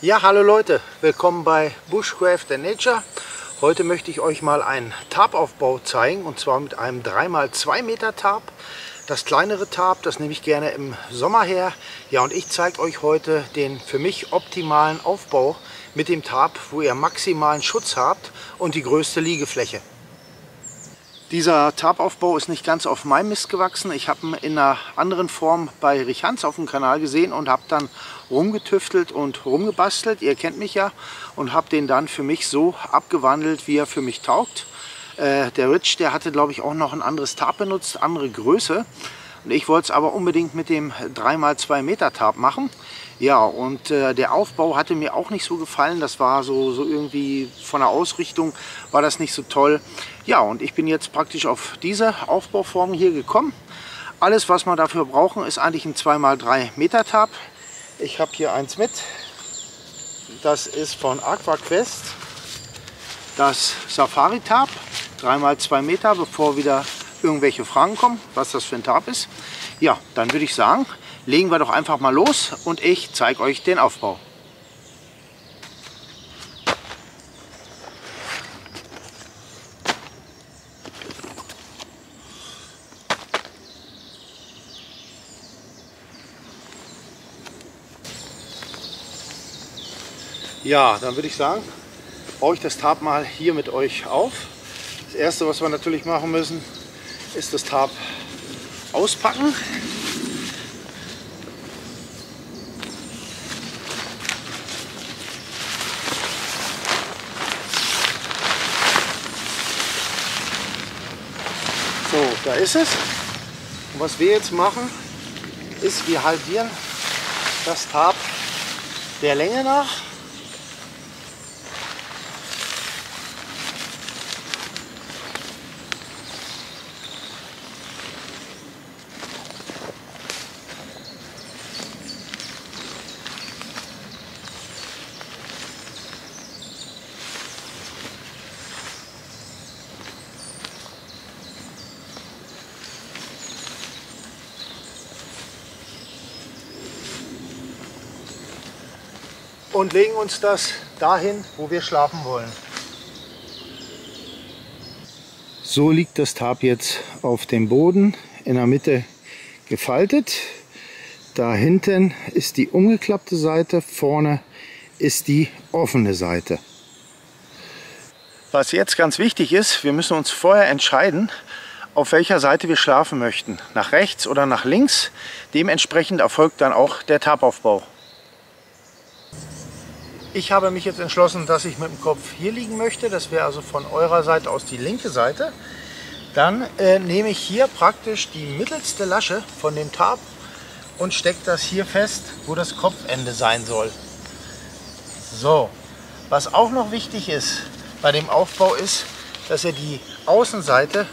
Ja, hallo Leute, willkommen bei Bushcraft & Nature. Heute möchte ich euch mal einen Tarpaufbau zeigen, und zwar mit einem 3x2 Meter Tarp. Das kleinere Tarp, das nehme ich gerne im Sommer her. Ja, und ich zeige euch heute den für mich optimalen Aufbau mit dem Tarp, wo ihr maximalen Schutz habt und die größte Liegefläche. Dieser Tarpaufbau ist nicht ganz auf meinem Mist gewachsen. Ich habe ihn in einer anderen Form bei Richanz auf dem Kanal gesehen und habe dann rumgetüftelt und rumgebastelt. Ihr kennt mich ja, und habe den dann für mich so abgewandelt, wie er für mich taugt. Der Rich, der hatte, glaube ich, auch noch ein anderes Tarp benutzt, andere Größe. Und ich wollte es aber unbedingt mit dem 3x2 Meter Tarp machen. Ja, und der Aufbau hatte mir auch nicht so gefallen. Das war so irgendwie von der Ausrichtung war das nicht so toll. Ja, und ich bin jetzt praktisch auf diese Aufbauform hier gekommen. Alles, was wir dafür brauchen, ist eigentlich ein 2x3 Meter Tarp. Ich habe hier eins mit. Das ist von AquaQuest. Das Safari Tarp. 3x2 Meter, bevor wieder irgendwelche Fragen kommen, was das für ein Tarp ist. Ja, dann würde ich sagen, legen wir doch einfach mal los und ich zeige euch den Aufbau. Ja, dann würde ich sagen, baue ich das Tarp mal hier mit euch auf. Das erste, was wir natürlich machen müssen, ist das Tarp auspacken. So, da ist es. Und was wir jetzt machen, ist, wir halbieren das Tarp der Länge nach. Und legen uns das dahin, wo wir schlafen wollen. So liegt das Tarp jetzt auf dem Boden, in der Mitte gefaltet. Da hinten ist die umgeklappte Seite, vorne ist die offene Seite. Was jetzt ganz wichtig ist, wir müssen uns vorher entscheiden, auf welcher Seite wir schlafen möchten. Nach rechts oder nach links. Dementsprechend erfolgt dann auch der Tarpaufbau. Ich habe mich jetzt entschlossen, dass ich mit dem Kopf hier liegen möchte. Das wäre also von eurer Seite aus die linke Seite. Dann nehme ich hier praktisch die mittelste Lasche von dem Tarp und stecke das hier fest, wo das Kopfende sein soll. So, was auch noch wichtig ist bei dem Aufbau ist, dass ihr die Außenseite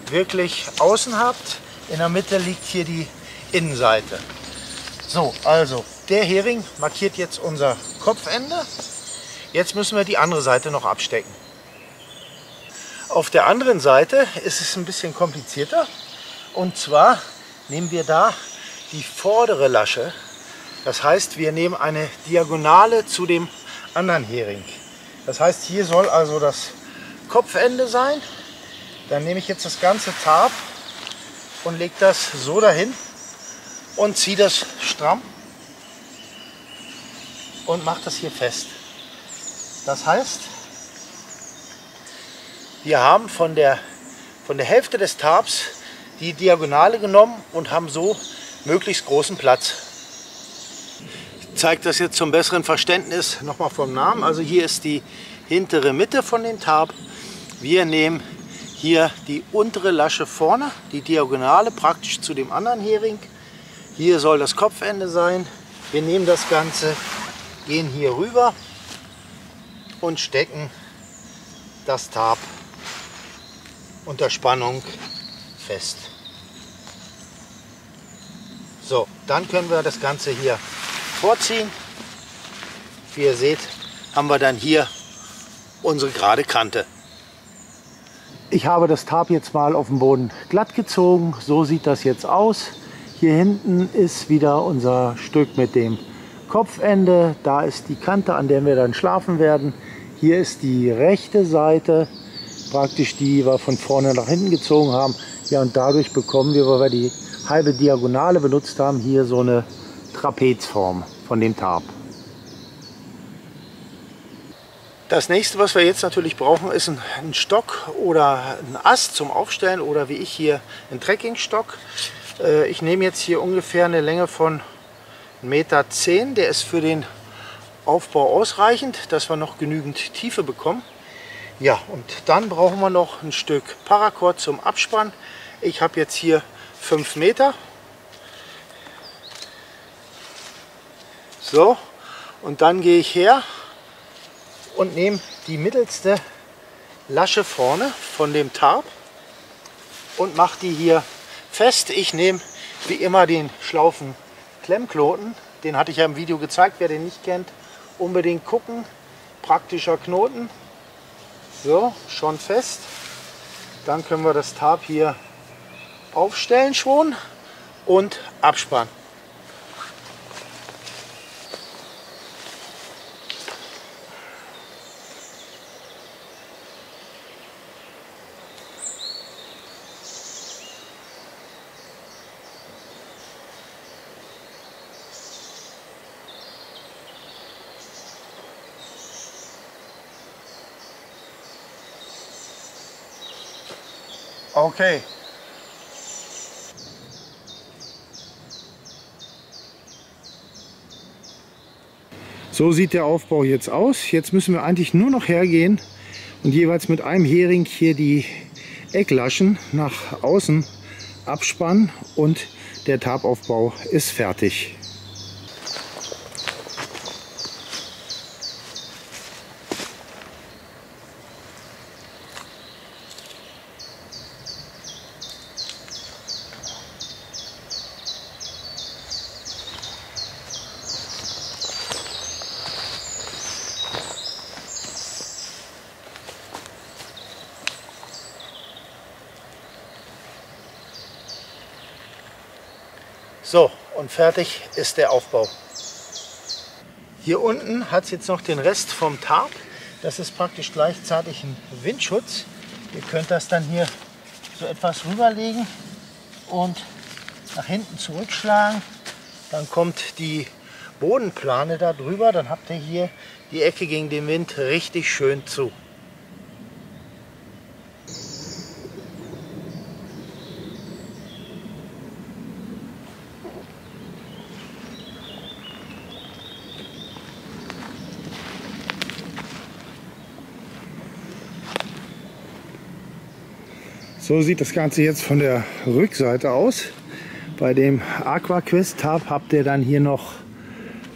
wirklich außen habt. In der Mitte liegt hier die Innenseite. So, also der Hering markiert jetzt unser Kopfende. Jetzt müssen wir die andere Seite noch abstecken. Auf der anderen Seite ist es ein bisschen komplizierter. Und zwar nehmen wir da die vordere Lasche. Das heißt, wir nehmen eine Diagonale zu dem anderen Hering. Das heißt, hier soll also das Kopfende sein. Dann nehme ich jetzt das ganze Tarp und lege das so dahin und ziehe das stramm und mache das hier fest. Das heißt, wir haben von der Hälfte des Tarps die Diagonale genommen und haben so möglichst großen Platz. Ich zeige das jetzt zum besseren Verständnis nochmal vom Namen. Also hier ist die hintere Mitte von dem Tarp. Wir nehmen hier die untere Lasche vorne, die Diagonale praktisch zu dem anderen Hering. Hier soll das Kopfende sein. Wir nehmen das Ganze, gehen hier rüber und stecken das Tarp unter Spannung fest. So, dann können wir das Ganze hier vorziehen. Wie ihr seht, haben wir dann hier unsere gerade Kante. Ich habe das Tarp jetzt mal auf dem Boden glatt gezogen. So sieht das jetzt aus. Hier hinten ist wieder unser Stück mit dem Kopfende, da ist die Kante, an der wir dann schlafen werden. Hier ist die rechte Seite, praktisch die wir von vorne nach hinten gezogen haben. Ja, und dadurch bekommen wir, weil wir die halbe Diagonale benutzt haben, hier so eine Trapezform von dem Tarp. Das nächste, was wir jetzt natürlich brauchen, ist ein Stock oder ein Ast zum Aufstellen oder wie ich hier einen Trekkingstock. Ich nehme jetzt hier ungefähr eine Länge von 1,10 Meter. Der ist für den Aufbau ausreichend, dass wir noch genügend Tiefe bekommen. Ja, und dann brauchen wir noch ein Stück Paracord zum Abspannen. Ich habe jetzt hier 5 Meter. So, und dann gehe ich her und nehme die mittelste Lasche vorne von dem Tarp und mache die hier fest. Ich nehme wie immer den schlaufen Klemmknoten. Den hatte ich ja im Video gezeigt. Wer den nicht kennt, unbedingt gucken. Praktischer Knoten. So, schon fest. Dann können wir das Tarp hier aufstellen schon und abspannen. Okay. So sieht der Aufbau jetzt aus. Jetzt müssen wir eigentlich nur noch hergehen und jeweils mit einem Hering hier die Ecklaschen nach außen abspannen und der Tarpaufbau ist fertig. So, und fertig ist der Aufbau. Hier unten hat es jetzt noch den Rest vom Tarp. Das ist praktisch gleichzeitig ein Windschutz. Ihr könnt das dann hier so etwas rüberlegen und nach hinten zurückschlagen. Dann kommt die Bodenplane da drüber. Dann habt ihr hier die Ecke gegen den Wind richtig schön zu. So sieht das Ganze jetzt von der Rückseite aus. Bei dem AquaQuest Tarp habt ihr dann hier noch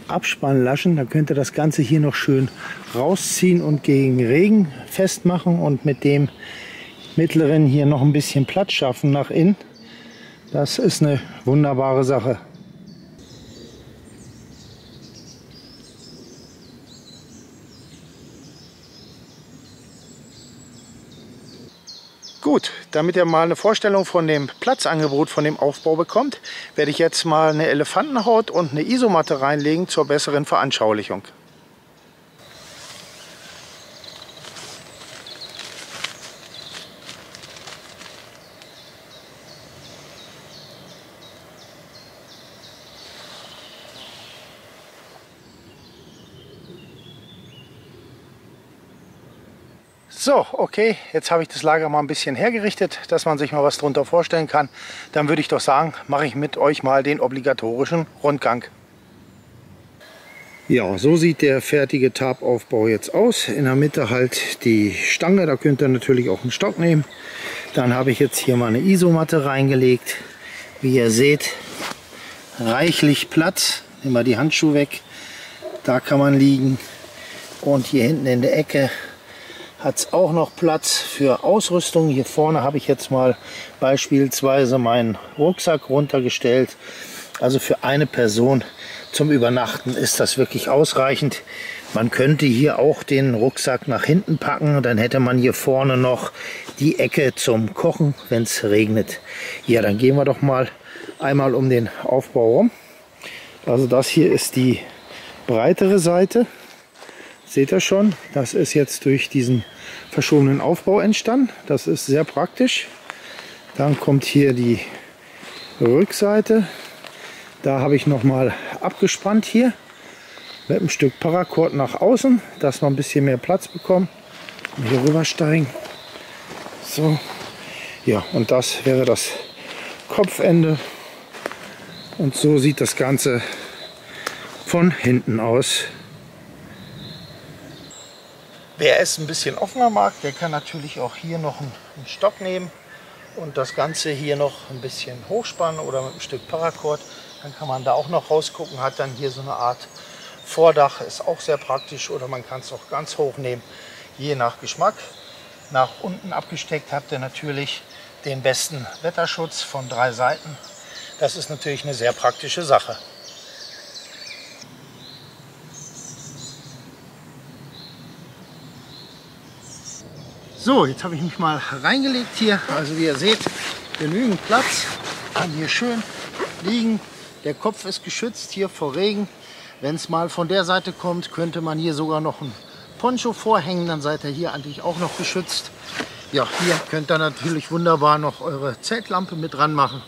Abspannlaschen. Da könnt ihr das Ganze hier noch schön rausziehen und gegen Regen festmachen und mit dem mittleren hier noch ein bisschen Platz schaffen nach innen. Das ist eine wunderbare Sache. Gut, damit ihr mal eine Vorstellung von dem Platzangebot von dem Aufbau bekommt, werde ich jetzt mal eine Elefantenhaut und eine Isomatte reinlegen zur besseren Veranschaulichung. So, okay, jetzt habe ich das Lager mal ein bisschen hergerichtet, dass man sich mal was darunter vorstellen kann. Dann würde ich doch sagen, mache ich mit euch mal den obligatorischen Rundgang. Ja, so sieht der fertige Tarpaufbau jetzt aus. In der Mitte halt die Stange, da könnt ihr natürlich auch einen Stock nehmen. Dann habe ich jetzt hier mal eine Isomatte reingelegt. Wie ihr seht, reichlich Platz. Nehmen wir die Handschuhe weg. Da kann man liegen. Und hier hinten in der Ecke hat es auch noch Platz für Ausrüstung. Hier vorne habe ich jetzt mal beispielsweise meinen Rucksack runtergestellt. Also für eine Person zum Übernachten ist das wirklich ausreichend. Man könnte hier auch den Rucksack nach hinten packen. Dann hätte man hier vorne noch die Ecke zum Kochen, wenn es regnet. Ja, dann gehen wir doch mal einmal um den Aufbau rum. Also das hier ist die breitere Seite. Seht ihr schon, das ist jetzt durch diesen verschobenen Aufbau entstanden. Das ist sehr praktisch. Dann kommt hier die Rückseite. Da habe ich nochmal abgespannt hier mit einem Stück Paracord nach außen, dass wir ein bisschen mehr Platz bekommen. Hier rübersteigen. So. Ja, und das wäre das Kopfende. Und so sieht das Ganze von hinten aus. Wer es ein bisschen offener mag, der kann natürlich auch hier noch einen Stock nehmen und das Ganze hier noch ein bisschen hochspannen oder mit einem Stück Paracord. Dann kann man da auch noch rausgucken, hat dann hier so eine Art Vordach, ist auch sehr praktisch, oder man kann es auch ganz hoch nehmen, je nach Geschmack. Nach unten abgesteckt habt ihr natürlich den besten Wetterschutz von 3 Seiten. Das ist natürlich eine sehr praktische Sache. So, jetzt habe ich mich mal reingelegt hier. Also wie ihr seht, genügend Platz. Kann hier schön liegen. Der Kopf ist geschützt hier vor Regen. Wenn es mal von der Seite kommt, könnte man hier sogar noch ein Poncho vorhängen. Dann seid ihr hier eigentlich auch noch geschützt. Ja, hier könnt ihr natürlich wunderbar noch eure Zeltlampe mit dran machen.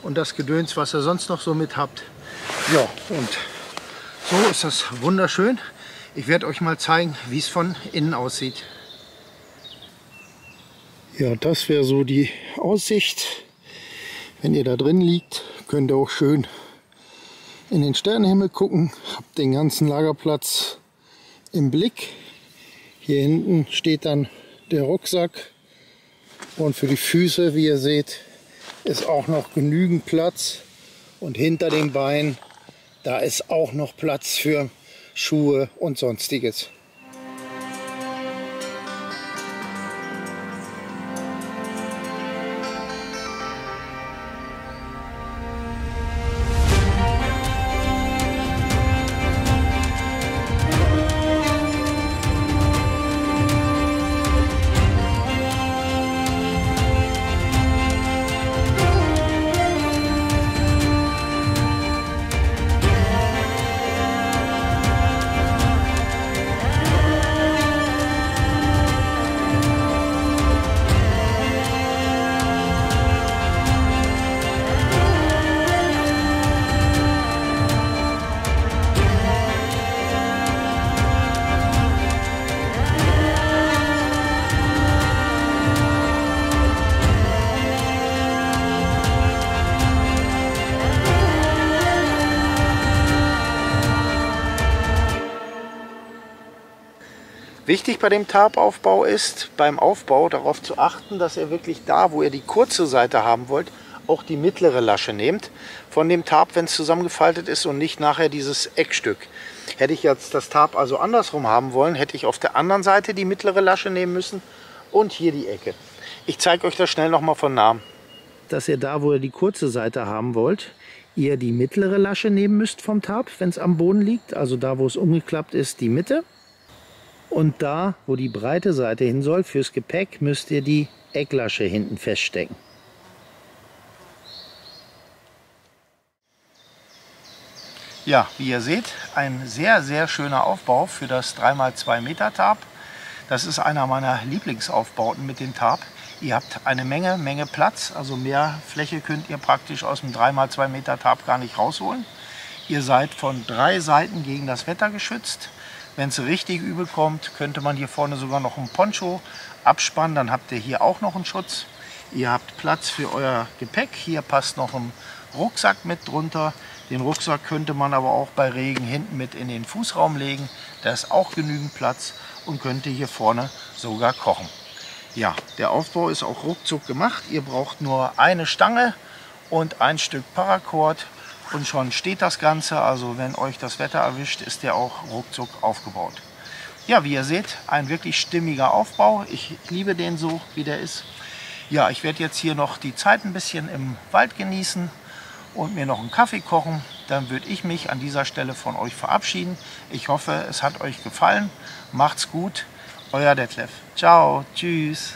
Und das Gedöns, was ihr sonst noch so mit habt. Ja, und so ist das wunderschön. Ich werde euch mal zeigen, wie es von innen aussieht. Ja, das wäre so die Aussicht. Wenn ihr da drin liegt, könnt ihr auch schön in den Sternenhimmel gucken. Habt den ganzen Lagerplatz im Blick. Hier hinten steht dann der Rucksack. Und für die Füße, wie ihr seht, ist auch noch genügend Platz. Und hinter den Beinen, da ist auch noch Platz für Schuhe und Sonstiges. Wichtig bei dem Tarpaufbau ist, beim Aufbau darauf zu achten, dass ihr wirklich da, wo ihr die kurze Seite haben wollt, auch die mittlere Lasche nehmt von dem Tarp, wenn es zusammengefaltet ist, und nicht nachher dieses Eckstück. Hätte ich jetzt das Tarp also andersrum haben wollen, hätte ich auf der anderen Seite die mittlere Lasche nehmen müssen und hier die Ecke. Ich zeige euch das schnell nochmal von nahem. Dass ihr da, wo ihr die kurze Seite haben wollt, ihr die mittlere Lasche nehmen müsst vom Tarp, wenn es am Boden liegt, also da, wo es umgeklappt ist, die Mitte. Und da, wo die breite Seite hin soll, fürs Gepäck, müsst ihr die Ecklasche hinten feststecken. Ja, wie ihr seht, ein sehr, sehr schöner Aufbau für das 3x2 Meter Tarp. Das ist einer meiner Lieblingsaufbauten mit dem Tarp. Ihr habt eine Menge Platz, also mehr Fläche könnt ihr praktisch aus dem 3x2 Meter Tarp gar nicht rausholen. Ihr seid von 3 Seiten gegen das Wetter geschützt. Wenn es richtig übel kommt, könnte man hier vorne sogar noch einen Poncho abspannen. Dann habt ihr hier auch noch einen Schutz. Ihr habt Platz für euer Gepäck. Hier passt noch ein Rucksack mit drunter. Den Rucksack könnte man aber auch bei Regen hinten mit in den Fußraum legen. Da ist auch genügend Platz und könnte hier vorne sogar kochen. Ja, der Aufbau ist auch ruckzuck gemacht. Ihr braucht nur eine Stange und ein Stück Paracord. Und schon steht das Ganze, also wenn euch das Wetter erwischt, ist der auch ruckzuck aufgebaut. Ja, wie ihr seht, ein wirklich stimmiger Aufbau. Ich liebe den so, wie der ist. Ja, ich werde jetzt hier noch die Zeit ein bisschen im Wald genießen und mir noch einen Kaffee kochen. Dann würde ich mich an dieser Stelle von euch verabschieden. Ich hoffe, es hat euch gefallen. Macht's gut, euer Detlef. Ciao, tschüss.